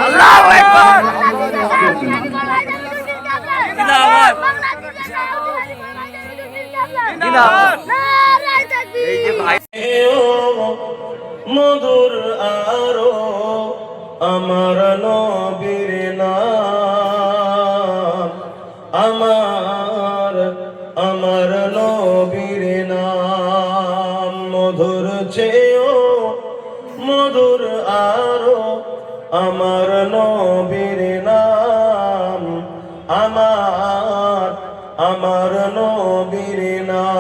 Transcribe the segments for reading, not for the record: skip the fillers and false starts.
আল্লাহু আকবার। এই যে ভাই মধুর আরো আমার নবীর নাম, আমার নবীর নাম মধুর চেয়েও মধুর আরো আমার নবীর নাম, আমার নবীর নাম।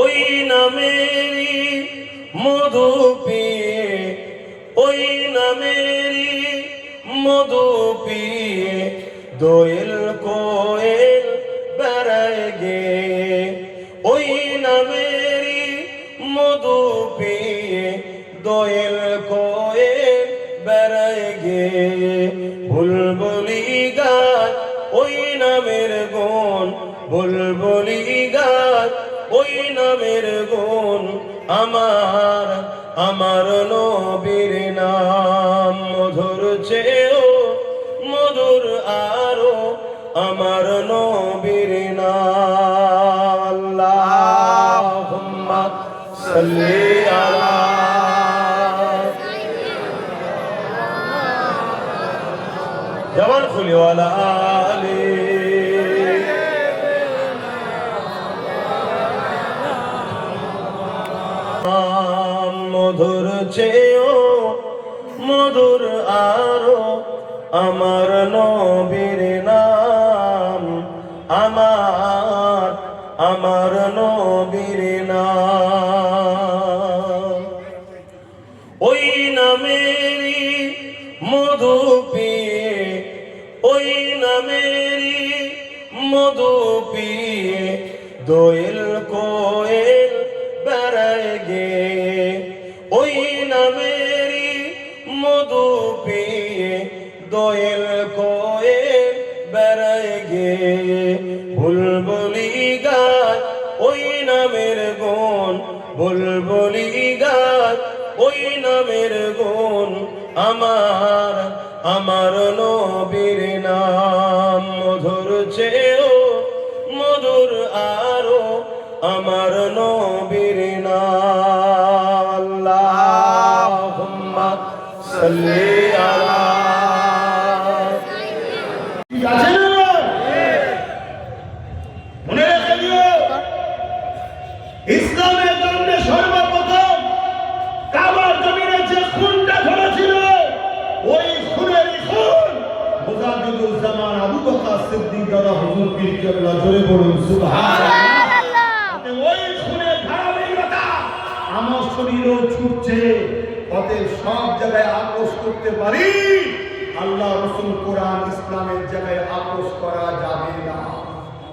ওই নামেরই মধু পিয়ে, ওই নামেরই মধু পিয়ে দোয়েল কোয়েল বেড়ায় গে, ওই নামেরই মধু পিয়ে দোয়েল কোয়েল বেড়ায় গে। বুলবুলি গায় ওই নামের গুণ, বুলবুলি গায় ওই নামের গুণ, আমার নবীর নাম মধুর চেয়েও মধুর আরো আমার নবীর নাম। আল্লাহুম্মা সাল্লি আলা জবান খুলি ওয়ালা আলি মধুর চেয়েও মধুর আরো আমার নবীর নাম, আমার নবীর নাম। ওই নামেরই মধু পিয়ে, ওই নামেরই মধু পিয়ে দোয়েল কোয়েল বেড়ায় গে, ওই নামেরই মধু পিয়ে দোয়েল কোয়েল বেড়ায় গে। বুলবুলি গায় ওই নামের গুণ, বুলবুলি গায় ওই নামের গুণ, আমার নবীর নাম মধুর চেয়েও মধুর আরো আমার নবীর নাম। আল্লাহুম্মা সাল্লি আলা মনে রেখে দিও, ইসলামের জন্য সর্বপ্রথম কাবার জমিনে যে খুনটা ধরেছিল, ওই খুনেরই খুন মুজাদ্দিদুজ্জামান আবু বকর সিদ্দিক দাদা হুজুর পীর কেবলা, জোরে বলুন সুবহানাল্লাহ। ওই খুনের ধারাবাহিকতা আমার শরীরও ছুটছে, অতএব সব জায়গায় আপোষ করতে পারি, আল্লাহ রাসূল কোরআন ইসলামের জায়গায় আপোষ করা যাবে না।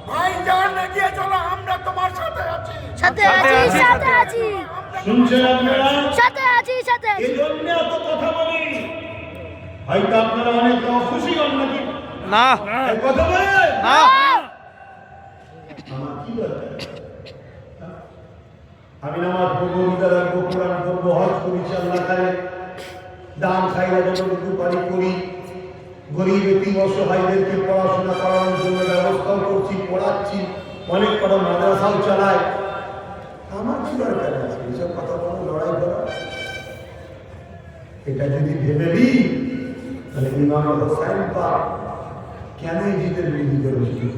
ভাই জান এগিয়ে চলো, আমরা তোমার সাথে আছি, সাথে আছি, সাথে আছি, শুনছেন আপনারা? সাথে আছি, সাথে আছি। এই জন্য এত কথা বলি, হয়তো আপনারা অনেক খুশি হন নাকি? না কথা বলে না আমার কি দরকার? আমি নামাজ পড়বো, রোজা রাখবো, কোরআন পড়বো, হজ করি, আল্লাহ খায় দান খাইরা যতটুকু পারি করি, গরিব এতিম অসহায়দেরকে পড়াশোনা করানোর জন্য ব্যবস্থাও করছি, পড়াচ্ছি, অনেক বড় মাদ্রাসাও চালাই। আমার কি দরকার আছে এইসব কথা বলে লড়াই করা? এটা যদি ভেবে নিই তাহলে ইমাম হোসাইন পাক কেন জিদের বিরোধী করেছিল?